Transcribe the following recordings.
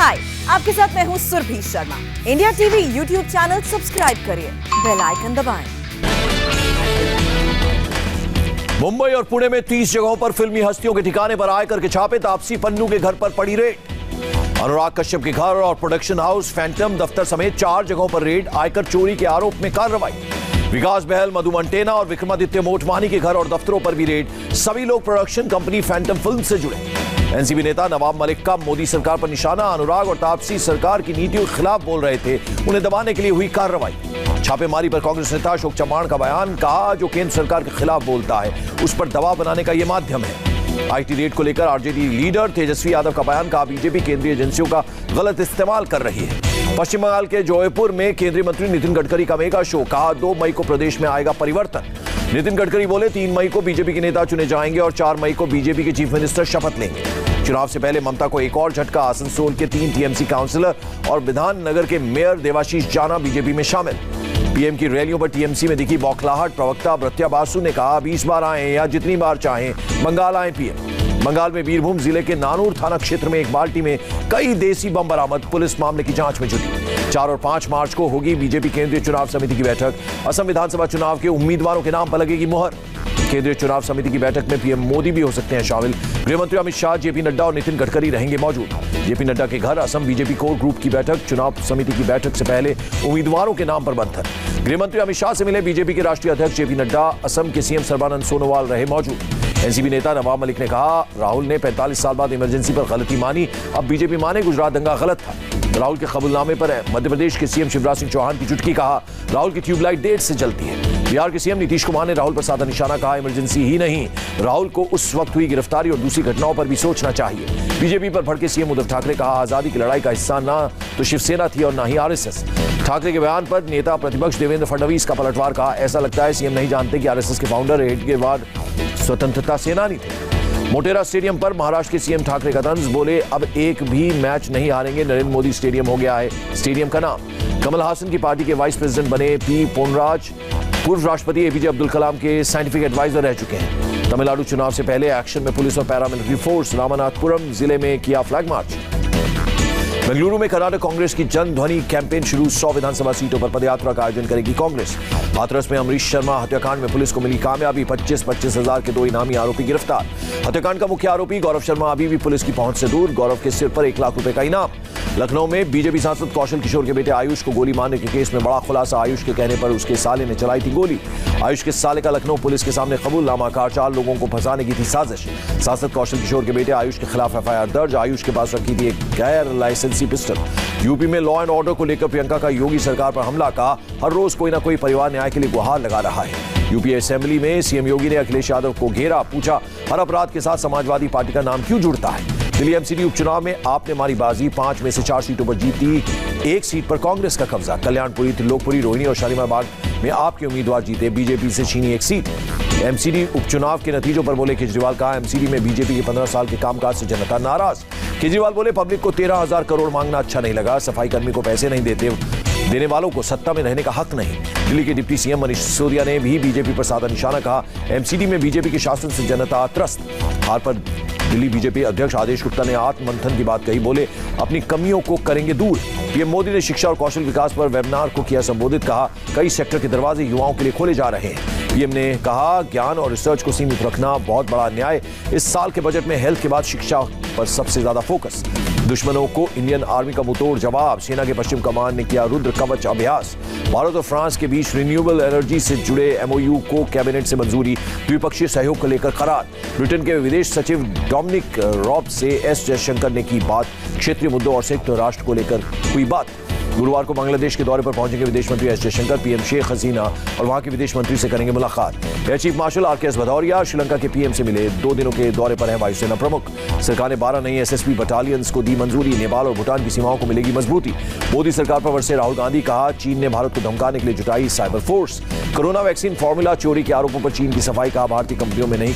हाय, आपके साथ मैं हूँ Surabhi Sharma. India TV YouTube channel subscribe करिए, बेल आइकन दबाएं। मुंबई और पुणे में 30 जगहों पर फिल्मी हस्तियों के ठिकाने पर आयकर के छापे। तापसी पन्नू के घर पर पड़ी रेड। अनुराग कश्यप के घर और प्रोडक्शन हाउस फैंटम दफ्तर समेत 4 जगहों पर रेड। आयकर चोरी के आरोप में कार्रवाई। विकास बहल, मधु मंटेना और विक्रमादित्य मोटवानी के घर और दफ्तरों पर भी रेड। सभी लोग प्रोडक्शन कंपनी फैंटम फिल्म से जुड़े। एनसीपी नेता नवाब मलिक का मोदी सरकार पर निशाना। अनुराग और तापसी सरकार की नीतियों के खिलाफ बोल रहे थे, उन्हें दबाने के लिए हुई कार्रवाई। छापेमारी पर कांग्रेस नेता अशोक चव्हाण का बयान। कहा, जो केंद्र सरकार के खिलाफ बोलता है उस पर दबाव बनाने का यह माध्यम है। आईटी रेड को लेकर आरजेडी लीडर तेजस्वी यादव का बयान। कहा, बीजेपी केंद्रीय एजेंसियों का गलत इस्तेमाल कर रही है। पश्चिम बंगाल के जयपुर में केंद्रीय मंत्री नितिन गडकरी का मेगा शो। कहा, 2 मई को प्रदेश में आएगा परिवर्तन। नितिन गडकरी बोले, 3 मई को बीजेपी के नेता चुने जाएंगे और 4 मई को बीजेपी के चीफ मिनिस्टर शपथ लेंगे। चुनाव से पहले ममता को एक और झटका। आसनसोल के 3 टीएमसी काउंसिलर और विधाननगर के मेयर देवाशीष जाना बीजेपी में शामिल। पीएम की रैलियों पर टीएमसी में दिखी बौखलाहट। प्रवक्ता प्रत्या बासु ने कहा, 20 बार आए या जितनी बार चाहें बंगाल आए पीएम। बंगाल में बीरभूम जिले के नानूर थाना क्षेत्र में एक बाल्टी में कई देसी बम बरामद। पुलिस मामले की जांच में जुटी। 4 और 5 मार्च को होगी बीजेपी केंद्रीय चुनाव समिति की बैठक। असम विधानसभा चुनाव के उम्मीदवारों के नाम पर लगेगी मुहर। केंद्रीय चुनाव समिति की बैठक में पीएम मोदी भी हो सकते हैं शामिल। गृहमंत्री अमित शाह, जेपी नड्डा और नितिन गडकरी रहेंगे मौजूद। जेपी नड्डा के घर असम बीजेपी कोर ग्रुप की बैठक। चुनाव समिति की बैठक से पहले उम्मीदवारों के नाम पर मंथन। गृहमंत्री अमित शाह से मिले बीजेपी के राष्ट्रीय अध्यक्ष जेपी नड्डा। असम के सीएम सर्बानंद सोनोवाल रहे मौजूद। एनसीपी नेता नवाब मलिक ने कहा, राहुल ने 45 साल बाद इमरजेंसी पर गलती मानी, अब बीजेपी माने गुजरात दंगा गलत था। राहुल के कबूलनामे पर मध्य प्रदेश के सीएम शिवराज सिंह चौहान की चुटकी। कहा, राहुल की ट्यूबलाइट देर से जलती है। बिहार के सीएम नीतीश कुमार ने राहुल पर साधा निशाना। कहा, इमरजेंसी ही नहीं, राहुल को उस वक्त हुई गिरफ्तारी और दूसरी घटनाओं पर भी सोचना चाहिए। बीजेपी पर भड़के सीएम उद्धव ठाकरे। कहा, आजादी की लड़ाई का हिस्सा ना तो शिवसेना थी और ना ही आरएसएस। ठाकरे के बयान पर नेता प्रतिपक्ष देवेंद्र फडणवीस का पलटवार। कहा, ऐसा लगता है सीएम नहीं जानते कि आरएसएस के फाउंडर हेडगेवार स्वतंत्रता सेनानी थे। मोटेरा स्टेडियम पर महाराष्ट्र के सीएम ठाकरे का तंज। बोले, अब एक भी मैच नहीं हारेंगे। नरेंद्र मोदी स्टेडियम हो गया है स्टेडियम का नाम। कमल हासन की पार्टी के वाइस प्रेसिडेंट बने पी पोनराज। पूर्व राष्ट्रपति एपीजे अब्दुल कलाम के साइंटिफिक एडवाइजर रह चुके हैं। तमिलनाडु चुनाव से पहले एक्शन में पुलिस और पैरामिलिट्री फोर्स। रामनाथपुरम जिले में किया फ्लैग मार्च। बेंगलुरु में कर्नाटक कांग्रेस की जन ध्वनि कैंपेन शुरू। 100 विधानसभा सीटों पर पदयात्रा का आयोजन करेगी कांग्रेस। हाथरस में अमरीश शर्मा हत्याकांड में पुलिस को मिली कामयाबी। 25-25 हजार के 2 इनामी आरोपी गिरफ्तार। हत्याकांड का मुख्य आरोपी गौरव शर्मा अभी भी पुलिस की पहुंच से दूर। गौरव के सिर पर 1 लाख रुपए का इनाम। लखनऊ में बीजेपी सांसद कौशल किशोर के बेटे आयुष को गोली मारने के केस में बड़ा खुलासा। आयुष के कहने पर उसके साले ने चलाई थी गोली। आयुष के साले का लखनऊ पुलिस के सामने कबूलनामा। 4 लोगों को फंसाने की थी साजिश। सांसद कौशल किशोर के बेटे आयुष के खिलाफ एफआईआर दर्ज। आयुष के पास रखी थी एक गैर लाइसेंसी पिस्टल। यूपी में लॉ एंड ऑर्डर को लेकर प्रियंका का योगी सरकार पर हमला। का हर रोज कोई ना कोई परिवार न्याय के लिए गुहार लगा रहा है। यूपी असेंबली में सीएम योगी ने अखिलेश यादव को घेरा। पूछा, हर अपराध के साथ समाजवादी पार्टी का नाम क्यों जुड़ता है। दिल्ली एमसीडी उपचुनाव में आपने मारी बाजी। 5 में से 4 सीटों पर जीती। 1 सीट पर कांग्रेस का कब्जा। कल्याणपुरी, त्रिलोकपुरी, रोहिणी और शालीमार बाग में आपके उम्मीदवार जीते। बीजेपी से छीनी 1 सीट। एमसीडी उपचुनाव के नतीजों पर बोले केजरीवाल। कहा, एमसीडी में बीजेपी के 15 साल के कामकाज से जनता नाराज। केजरीवाल बोले, पब्लिक को 13,000 करोड़ मांगना अच्छा नहीं लगा। सफाई कर्मी को पैसे नहीं देने वालों को सत्ता में रहने का हक नहीं। दिल्ली के डिप्टी सीएम मनीष सिसोदिया ने भी बीजेपी पर साधा निशाना। कहा, एमसीडी में बीजेपी के शासन से जनता त्रस्त। हार पर दिल्ली बीजेपी अध्यक्ष आदेश गुप्ता ने आत्ममंथन की बात कही। बोले, अपनी कमियों को करेंगे दूर। पीएम मोदी ने शिक्षा और कौशल विकास पर वेबिनार को किया संबोधित। कहा, कई सेक्टर के दरवाजे युवाओं के लिए खोले जा रहे हैं। पीएम ने कहा, ज्ञान और रिसर्च को सीमित रखना बहुत बड़ा अन्याय। इस साल के बजट में हेल्थ के बाद शिक्षा पर सबसे ज्यादा फोकस। दुश्मनों को इंडियन आर्मी का मुंहतोड़ जवाब। सेना के पश्चिम कमान ने किया रुद्र कवच अभ्यास। भारत और फ्रांस के बीच रिन्यूएबल एनर्जी से जुड़े एमओयू को कैबिनेट से मंजूरी। द्विपक्षीय सहयोग को लेकर करार। ब्रिटेन के विदेश सचिव डोमिनिक रॉब से एस जयशंकर ने की बात। क्षेत्रीय मुद्दों और संयुक्त राष्ट्र को लेकर हुई बात। गुरुवार को बांग्लादेश के दौरे पर पहुंचेंगे विदेश मंत्री एस जयशंकर। पीएम शेख हसीना और वहां के विदेश मंत्री से करेंगे मुलाकात। Air chief marshal RKS Bhadauria Sri Lanka के पीएम से मिले। 2 दिनों के दौरे पर हैं वायुसेना प्रमुख। सरकार ने 12 नई एसएसपी बटालियंस को दी मंजूरी। नेपाल और भूटान की सीमाओं को मिलेगी मजबूती। मोदी सरकार पर बरसे राहुल गांधी। कहा, चीन ने भारत को धमकाने के लिए जुटाई cyber force. Corona vaccine formula चोरी के आरोपों पर चीन की सफाई। कहा, भारतीय कंपनियों में नहीं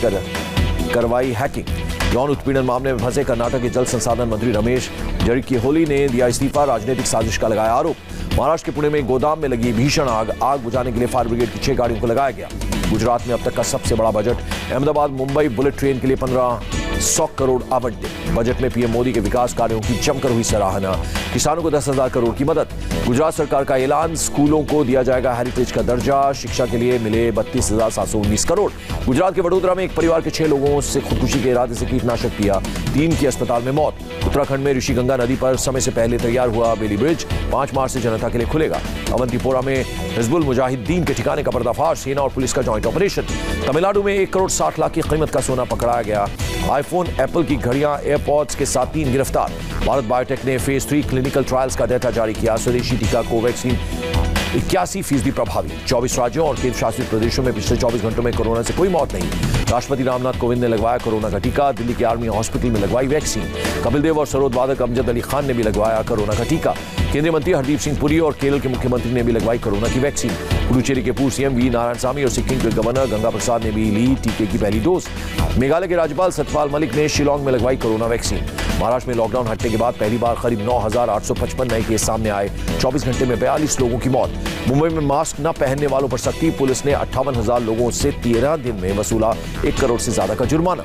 करवाई हैकिंग। यौन उत्पीड़न मामले में फंसे कर्नाटक के जल संसाधन मंत्री रमेश जरकीहोली ने दिया इस्तीफा। राजनीतिक साजिश का लगाया आरोप। महाराष्ट्र के पुणे में गोदाम में लगी भीषण आग बुझाने के लिए फायर ब्रिगेड की 6 गाड़ियों को लगाया गया। गुजरात में अब तक का सबसे बड़ा budget. Ahmedabad Mumbai bullet train के लिए 15 100 करोड़ आवंटित। बजट में पीएम मोदी के विकास कार्यों की जमकर हुई सराहना। किसानों को 10,000 करोड़ की मदद। गुजरात सरकार का ऐलान, स्कूलों को दिया जाएगा हेरिटेज का दर्जा। शिक्षा के लिए मिले 32,719 करोड़। गुजरात के वडोदरा में एक परिवार के 6 लोगों से खुदकुशी के इरादे से कीटनाशक पिया, 3 की अस्पताल में मौत। उत्तराखंड में ऋषिगंगा नदी पर समय से पहले तैयार हुआ बेली ब्रिज 5 मार्च से जनता के लिए खुलेगा। अवंतीपोरा में हिजबुल मुजाहिदीन के ठिकाने का पर्दाफाश, सेना और पुलिस का जॉइंट ऑपरेशन। तमिलनाडु में 1 करोड़ 60 लाख की कीमत का सोना पकड़ाया गया। आईफोन, एप्पल की घड़ियां, एयरपॉड्स के साथ 3 गिरफ्तार। भारत बायोटेक ने फेज 3 क्लिनिकल ट्रायल्स का डेटा जारी किया। स्वदेशी टीका कोवैक्सीन 81% प्रभावी। 24 राज्यों और केंद्र शासित प्रदेशों में पिछले 24 घंटों में कोरोना से कोई मौत नहीं। राष्ट्रपति रामनाथ कोविंद ने लगवाया कोरोना का टीका। दिल्ली के आर्मी हॉस्पिटल में लगवाई वैक्सीन। कपिल देव और सरोद वादक अमजद अली खान ने भी लगवाया कोरोना का टीका। केंद्रीय मंत्री हरदीप सिंह पुरी और केरल के मुख्यमंत्री ने भी लगवाई कोरोना की वैक्सीन। पुडुचेरी के पूर्व सीएम वी नारायणसामी और सिक्किम के गवर्नर गंगा प्रसाद ने भी ली टीके की पहली डोज। मेघालय के राज्यपाल सत्यपाल मलिक ने शिलांग में लगवाई कोरोना वैक्सीन। महाराष्ट्र में लॉकडाउन हटने के बाद पहली बार करीब 9,855 नए केस सामने आए। 24 घंटे में 42 लोगों की मौत। मुंबई में मास्क न पहनने वालों पर सख्ती। पुलिस ने 58,000 लोगों से 13 दिन में वसूला 1 करोड़ से ज्यादा का जुर्माना।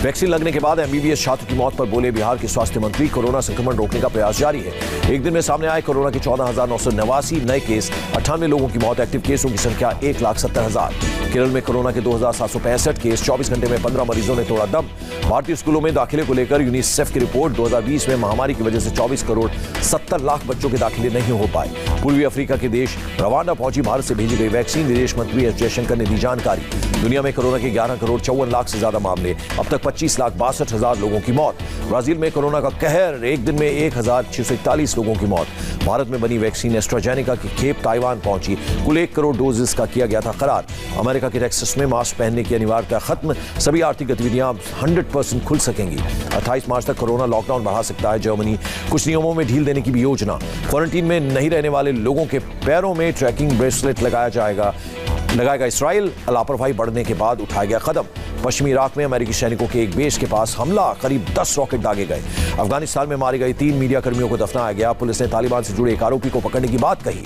वैक्सीन लगने के बाद एमबीबीएस छात्र की मौत पर बोले बिहार के स्वास्थ्य मंत्री, कोरोना संक्रमण रोकने का प्रयास जारी है। एक दिन में सामने आए कोरोना के 14,989 नए केस, 98 लोगों की मौत। एक्टिव केसों की संख्या 1,70,000। केरल में कोरोना के 2,765 केस, 24 घंटे में 15 मरीजों ने तोड़ा दम। भारतीय स्कूलों में दाखिले को लेकर यूनिसेफ की रिपोर्ट, 2020 में महामारी की वजह से 24 करोड़ 70 लाख बच्चों के दाखिले नहीं हो पाए। पूर्वी अफ्रीका के देश रवांडा पहुंची भारत से भेजी गई वैक्सीन। विदेश मंत्री एस जयशंकर ने दी जानकारी। दुनिया में कोरोना के 11 करोड़ 54 लाख से ज्यादा मामले, अब तक 25,62,000 लोगों की मौत। ब्राजील में कोरोना का कहर, एक दिन में 1,641 लोगों की मौत। भारत में बनी वैक्सीन एस्ट्राजेनेका की खेप ताइवान पहुंची। कुल 1 करोड़ डोजेस का किया गया था करार। अमेरिका के टेक्सास में मास्क पहनने की अनिवार्यता खत्म। सभी आर्थिक गतिविधियां 100% खुल सकेंगी। 28 मार्च तक कोरोना लॉकडाउन बढ़ा सकता है जर्मनी। कुछ नियमों में ढील देने की भी योजना। क्वारंटीन में नहीं रहने वाले लोगों के पैरों में ट्रैकिंग ब्रेसलेट लगाएगा इसराइल। लापरवाही बढ़ने के बाद उठाया गया कदम। पश्चिमी इराक में अमेरिकी सैनिकों के एक बेस के पास हमला, करीब 10 रॉकेट दागे गए। अफगानिस्तान में मारे गए 3 मीडिया कर्मियों को दफनाया गया। पुलिस ने तालिबान से जुड़े एक आरोपी को पकड़ने की बात कही।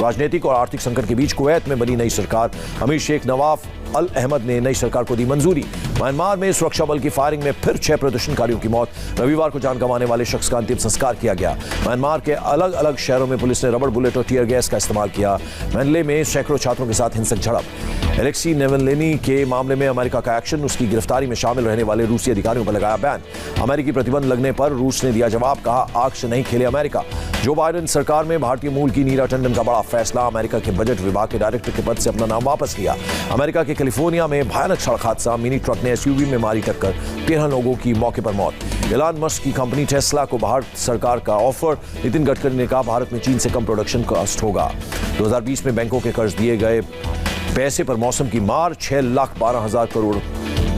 राजनीतिक और आर्थिक संकट के बीच कुवैत में बनी नई सरकार। अमीर शेख नवाफ अल अहमद ने नई सरकार को दी मंजूरी। म्यांमार में सुरक्षा बल की फायरिंग में फिर 6 प्रदर्शनकारियों की मौत। रविवार को जान गंवाने वाले शख्स का अंतिम संस्कार किया गया। म्यांमार के अलग अलग शहरों में पुलिस ने रबड़ बुलेट और टीयर गैस का इस्तेमाल किया। मैनले में सैकड़ों छात्रों के साथ हिंसक झड़प। एलेक्सी नेवलनी के मामले में अमेरिका का एक्शन। उसकी गिरफ्तारी में शामिल रहने वाले रूसी अधिकारियों पर लगाया बैन। अमेरिकी प्रतिबंध लगने पर रूस ने दिया जवाब, कहा आग से नहीं खेले अमेरिका। जो बाइडेन सरकार में भारतीय मूल की नीरा टंडन का बड़ा फैसला। अमेरिका के बजट विभाग के डायरेक्टर के पद से अपना नाम वापस लिया। अमेरिका के कैलिफोर्निया में भयानक सड़क हादसा। मिनी ट्रक ने एसयूवी में मारी टक्कर, 13 लोगों की मौके पर मौत। एलन मस्क की कंपनी टेस्ला को भारत सरकार का ऑफर। नितिन गडकरी ने कहा भारत में चीन से कम प्रोडक्शन कॉस्ट होगा। 2020 में बैंकों के कर्ज दिए गए पैसे पर मौसम की मार। 6,12,000 करोड़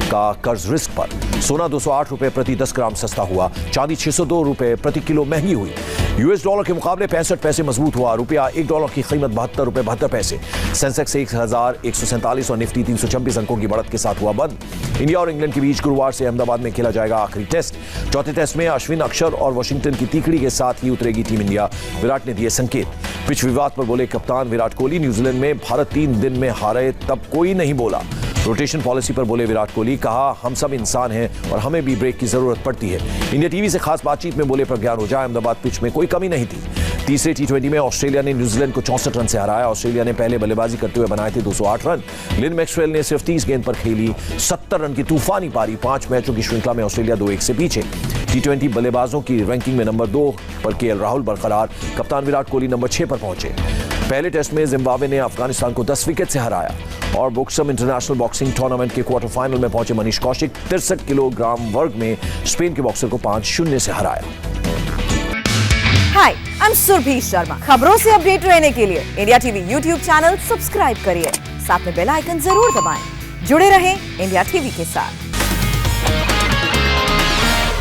का कर्ज रिस्क पर। सोना 208 रुपए प्रति 10 ग्राम सस्ता हुआ। चांदी 602 रुपए प्रति किलो महंगी हुई। यूएस डॉलर के मुकाबले 65 पैसे मजबूत हुआ। रुपया $1 की कीमत 72 रुपए 72 पैसे। सेंसेक्स 1,147 और निफ्टी 326 अंकों की बढ़त के साथ हुआ बंद। इंडिया और इंग्लैंड के बीच गुरुवार से अहमदाबाद में खेला जाएगा आखिरी टेस्ट। चौथे टेस्ट में अश्विन, अक्षर और वाशिंगटन की तीखड़ी के साथ ही उतरेगी टीम इंडिया। विराट ने दिए संकेत। पिच विवाद पर बोले कप्तान विराट कोहली, न्यूजीलैंड में भारत 3 दिन में हारे तब कोई नहीं बोला। रोटेशन पॉलिसी पर बोले विराट कोहली, कहा हम सब इंसान हैं और हमें भी ब्रेक की जरूरत पड़ती है। इंडिया टीवी से खास बातचीत में बोले प्रज्ञान ओझा, अहमदाबाद पिच में कोई कमी नहीं थी। तीसरे T20 में ऑस्ट्रेलिया ने न्यूजीलैंड को 64 रन से हराया। ऑस्ट्रेलिया ने पहले बल्लेबाजी करते हुए बनाए थे 208 रन। लिन मैक्सवेल ने सिर्फ 30 गेंद पर खेली 70 रन की तूफानी पारी। 5 मैचों की श्रृंखला में ऑस्ट्रेलिया 2-1 से पीछे। T20 बल्लेबाजों की रैंकिंग में नंबर 2 पर केएल राहुल बरकरार। कप्तान विराट कोहली नंबर 6 पर पहुंचे। पहले टेस्ट में जिम्बाब्वे ने अफगानिस्तान को 10 विकेट से हराया। और बुक्सम इंटरनेशनल बॉक्सिंग टूर्नामेंट के क्वार्टर फाइनल में पहुंचे मनीष कौशिक। 63 किलोग्राम वर्ग में स्पेन के बॉक्सर को 5-0 से हराया। हाय, आई एम सुरभि शर्मा। खबरों से अपडेट रहने के लिए India TV YouTube channel subscribe करिए। साथ में बेल आइकन जरूर दबाएं। जुड़े रहें इंडिया टीवी के साथ।